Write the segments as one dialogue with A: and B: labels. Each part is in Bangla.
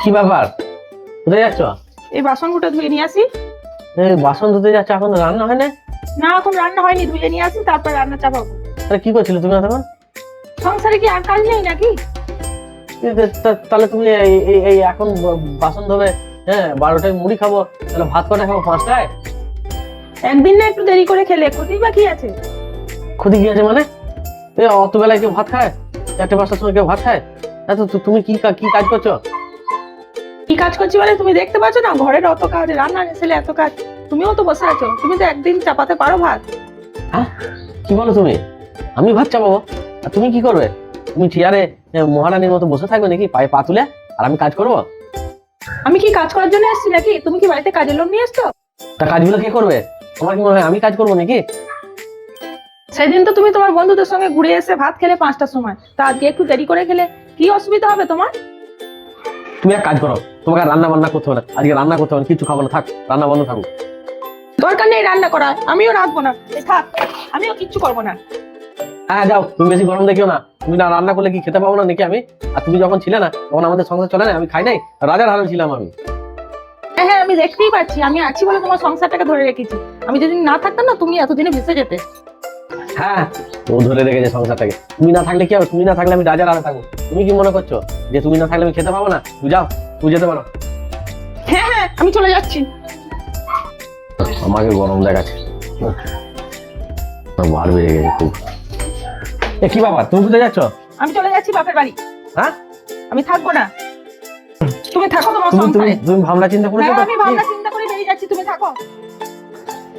A: কি ব্যাপার, কোথায় যাচ্ছ?
B: এই বাসনগুলো ধুয়ে নিয়ে আসি।
A: বাসন ধুতে যাচ্ছ, এখন রান্না হয় না?
B: না, এখন রান্না হয়নি, ধুয়ে নিয়ে আসি, তারপর রান্না চাপাবো।
A: তাহলে কি করছিলে তুমি এখন?
B: সংসারে কি আর কাজ নেই নাকি?
A: তাহলে তুমি এই এখন বাসন ধোবে? হ্যাঁ, 12টায় মুড়ি খাবো, তাহলে ভাত কটা খাবো 5টায়?
B: একদিন না একটু দেরি করে খেলে ক্ষতি বা কি আছে?
A: ক্ষতি কি আছে মানে? অত বেলায় কেউ ভাত খায়? 4-5টার সময় কেউ ভাত খায়? তুমি কি কাজ করছো?
B: কি কাজ করছি বলে তুমি দেখতে পাচ্ছ না? ঘরের অত কাজ, রান্না ছেলে এত কাজ, তুমিও তো বসে আছো। তুমি তো একদিন চাপাতে পারো ভাত।
A: হ্যাঁ, কি বলো তুমি? আমি ভাত চাপাবো আর তুমি কি করবে? তুমি চেয়ারে মহারানীর মতো বসে থাকবে নাকি, পায়ে পা তুলে, আর আমি কাজ করবো?
B: আমি কি কাজ করার জন্য এসেছি নাকি? তুমি কি বাড়িতে কাজের লোক নিয়ে এসছো?
A: তা কাজগুলো কে করবে? তোমার কি মনে হয় আমি কাজ করবো নাকি?
B: সেদিন তো তুমি তোমার বন্ধুদের সঙ্গে ঘুরে এসে ভাত খেলে 5টার সময়, তা আজকে একটু দেরি করে খেলে কি অসুবিধা হবে তোমার?
A: তুমি এক কাজ করো, তোমাকে আর রান্না বান্না করতে হবে না, আজকে রান্না করতে হবে না, কিছু খাবো না, থাক, রান্না বন্ধ থাকুক।
B: দরকার নেই রান্না করা, আমিও রাঁধবো না, এই থাক, আমিও কিচ্ছু করবো না।
A: হ্যাঁ যাও, তুমি বেশি গরম দেখিও না। তুমি না রান্না করলে কি খেতে পাবো না নাকি আমি? আর তুমি যখন ছিলে না তখন আমাদের সংসার চলে না, আমি খাই নাই, রাজার হালে ছিলাম আমি।
B: হ্যাঁ হ্যাঁ, আমি দেখতেই পাচ্ছি, আমি আছি বলে তোমার সংসারটাকে ধরে রেখেছি। আমি যদি না থাকতাম না, তুমি এতদিনে ভেসে যেতে।
A: হ্যাঁ, ও ধরে রেখেছে সংসারটাকে। তুমি না থাকলে কি হবে? তুমি না থাকলে আমি রাজার হালে থাকবো। তুমি কি মনে করছো যে তুমি না থাকলে আমি খেতে পাবো না? তুই যাও, তুই যেতে পারো।
B: হ্যাঁ হ্যাঁ, আমি চলে যাচ্ছি।
A: আমাকে গরম দেখাচ্ছে, বার বেড়ে গেছে খুব। কি বাবা, তুমি কোথায় যাচ্ছ?
B: আমি চলে যাচ্ছি বাপের বাড়ি।
A: হ্যাঁ,
B: আমি থাকবো না, তুমি থাকো তোমার
A: তুমি
B: সংসারে।
A: তুমি ভাবনা চিন্তা করেছো
B: হ্যাঁ,
A: তো?
B: আমি ভাবনা চিন্তা করে বেরিয়ে যাচ্ছি, তুমি থাকো।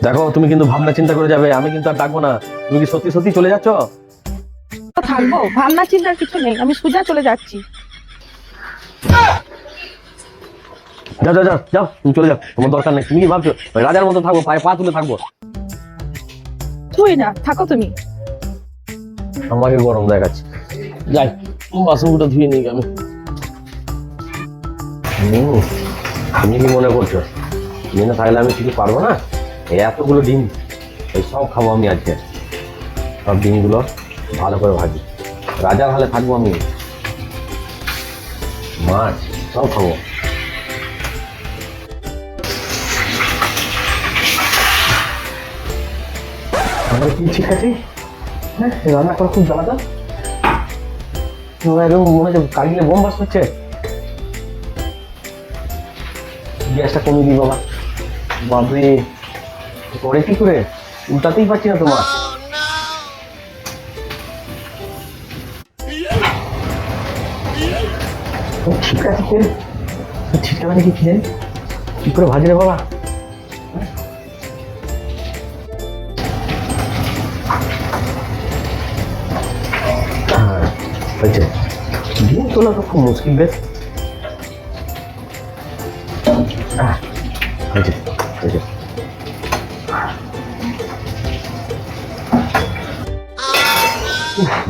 A: দেখো, তুমি কিন্তু ভাবনা চিন্তা করে যাবে, আমি কিন্তু আর ডাকবো না। তুমি কি সত্যি সত্যি চলে যাচ্ছ?
B: থাকবো, ভাবনা চিন্তার কিছু নেই, আমি সোজা চলে যাচ্ছি।
A: যাও যাও যাও যাও, তুমি চলে যাও, তোমার দরকার নেই। তুমি কি ভাবছো ওই রাজার মতো থাকবো, পায়ে পা তুলে থাকবো?
B: তুই না থাকো তুমি।
A: আমাকে গরম দেখাচ্ছে, যাই বাসনগুলো ধুয়ে নিই আমি। তুমি কি মনে করছো তুমি না থাকলে আমি কিছু পারবো না? এই এতগুলো ডিম, এই সব খাবো আমি আজকে। সব ডিমগুলো ভালো করে ভাজি, রাজার হালে থাকবো আমি। মাছ সব খাবো। আমার কি ঠিক আছে? হ্যাঁ, রান্না করা খুব জ্বালাদা, একদম মনে হচ্ছে কাগিলে বোম বাস হচ্ছে। গ্যাসটা কমিয়ে দিই বাবা। বাবরে, করে কি করে উল্টাতেই পারছি না তোমার। ঠিক আছে, ঠিকঠাক নাকি কি জানি, কি করে ভাজি রে বাবা? হ্যাঁ হয়েছে, ডিম তোলা তো খুব মুশকিল বেশ। হ্যাঁ হয়েছে হয়েছে।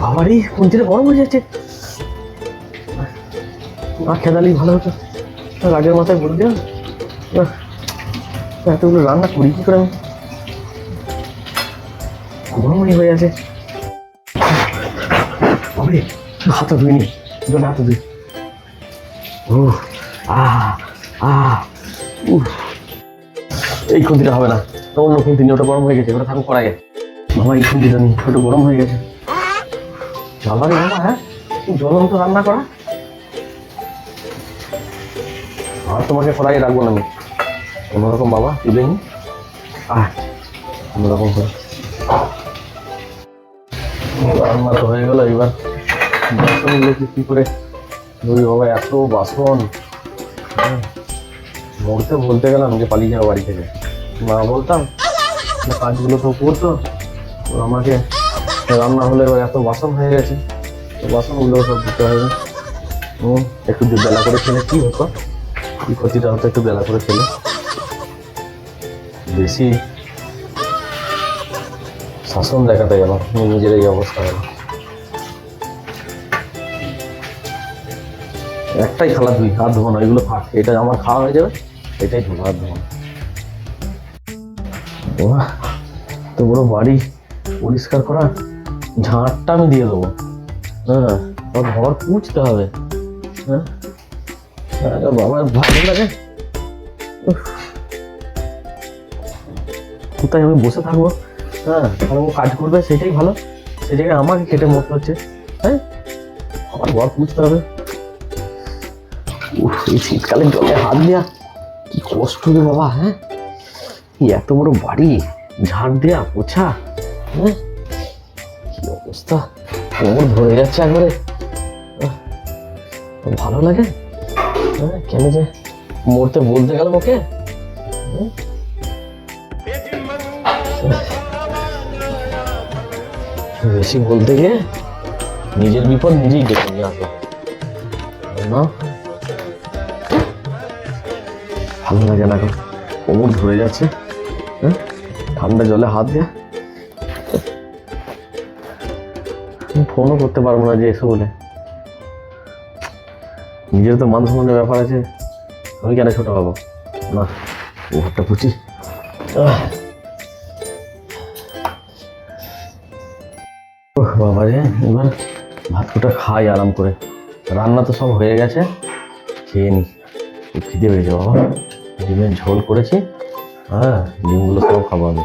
A: বাবারই কোনটা গরম হয়ে যাচ্ছে, না খেদালেই ভালো হতো। রাগের মাথায় বলে দিলাম, এতগুলো রান্না করি কি করে আমি? গরমই হয়ে আছে। হাতটা ধুইনি, হাতটা ধুই। এই খুন্তিটা হবে না, অন্য খুন্তি নিয়ে, ওটা গরম হয়ে গেছে, ওটা থাকুক করা গেছে। বাবা এই খুন্তিটা নিই, ওটা গরম হয়ে গেছে। জ্বালাবে বাবা, হ্যাঁ জ্বলন্ত রান্না করা। আর তোমাকে কড়াই রাখবো না আমি, কোনোরকম বাবা তুলে নি, কোনোরকম করে রান্না তো হয়ে গেল। এবার বাসনগুলো কি করে ধুই বাবা? এত বাসন, মরতে বলতে গেলাম যে পালিয়ে যাবো বাড়ি থেকে, না বলতাম কাজগুলো তো করতো। আমাকে রান্না হলে এত বাসন হয়ে গেছে, বাসনগুলো সব দিতে হবে। একটু বেলা করে খেলে কি হতো, কি ক্ষতিটা হতো একটু বেলা করে খেলে? বেশি শাসন দেখাতে গেল, নিজের এই অবস্থা হলো। একটাই খালা ধুই, হাত ধোবো না, এগুলো থাক, এটা আমার খাওয়া হয়ে যাবে, এটাই ধোবো, হাত ধোবো না। তো বড় বাড়ি পরিষ্কার করা, ঝাঁটটা আমি দিয়ে দেবো। হ্যাঁ, ঘর পুছতে হবে। হ্যাঁ, আরে বাবা ভালো লাগে। উফ, কোথায় আমি বসে থাকবো? হ্যাঁ, আর ও কাজ করবে সেটাই ভালো, সেই জায়গায় আমাকে কেটে মরতে হচ্ছে। হ্যাঁ, আমার ঘর বুঝতে হবে। উফ, এই শীতকালে জলে হাত দেওয়া কি কষ্ট রে বাবা। হ্যাঁ, এই এত বড় বাড়ি, ঝাড় দেয়া পোছা, হ্যাঁ কি অবস্থা, কোমর ধরে যাচ্ছে একবারে। আহ, ভালো লাগে। হ্যাঁ, কেন যে মরতে বলতে গেল ওকে। হ্যাঁ? বেশি বলতে গিয়ে নিজের বিপদ নিজেই ডেকে নিয়ে আসবে না। ভালো লাগে না, এখন কোমর ধরে যাচ্ছে। হ্যাঁ, ঠান্ডা জলে হাত দেয়া, ফোনও করতে পারবো না যে এসে বলে। নিজের তো মান সম্মানের ব্যাপার আছে, আমি কেন ছোট হবো না। ঘরটা পুচি। বাবা রে, এবার ভাত কোটা খাই আরাম করে। রান্না তো সব হয়ে গেছে, খেয়ে নি। খিদে পেয়েছে বাবা, ডিমের ঝোল করেছি। হ্যাঁ, ডিমগুলো সব খাবো আমি।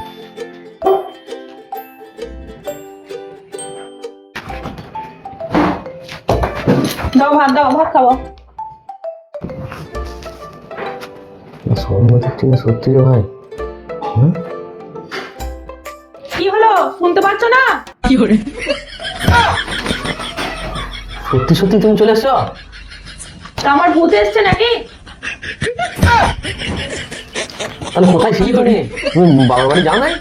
B: দাও ভাত, দাও ভাত খাবো।
A: সত্যি রে ভাই। হুম,
B: কি হলো, শুনতে পাচ্ছ না?
A: সত্যি সত্যি তুমি চলে এসছো?
B: তা আমার ভূত এসছে নাকি?
A: তাহলে কোথায় ছিলি তুমি? তুমি বাবার বাড়ি যাও নাই?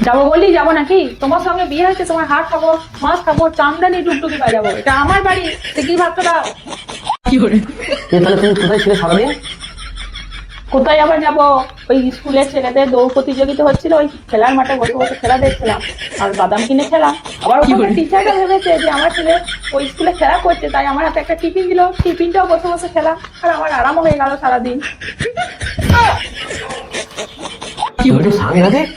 B: যাবো বললি যাবো নাকি? তোমার সঙ্গে বিয়ে হয়েছে, তোমার হাট খাবো, মাছ খাবো, চামড়ানি টুকটুকি বাজাবো। এটা আমার বাড়ি, কি ভাবছো দাও।
A: তাহলে তুমি কোথায় ছিলে সারাদিন?
B: কোথায় আবার যাবো? ওই স্কুলের ছেলেদের দৌড় প্রতিযোগিতা হচ্ছিল, ওই খেলার মাঠে বসে বসে খেলা দেখছিলাম আর বাদাম কিনে খেলাম। আবার ওখানে টিচাররা ভেবেছে যে আমার ছেলে ওই স্কুলে খেলা করছে, তাই আমার হাতে একটা টিফিন দিল, টিফিনটাও বসে বসে খেলা, আর আমার আরামও হয়ে গেল সারাদিন।
A: সাংঘাতিক।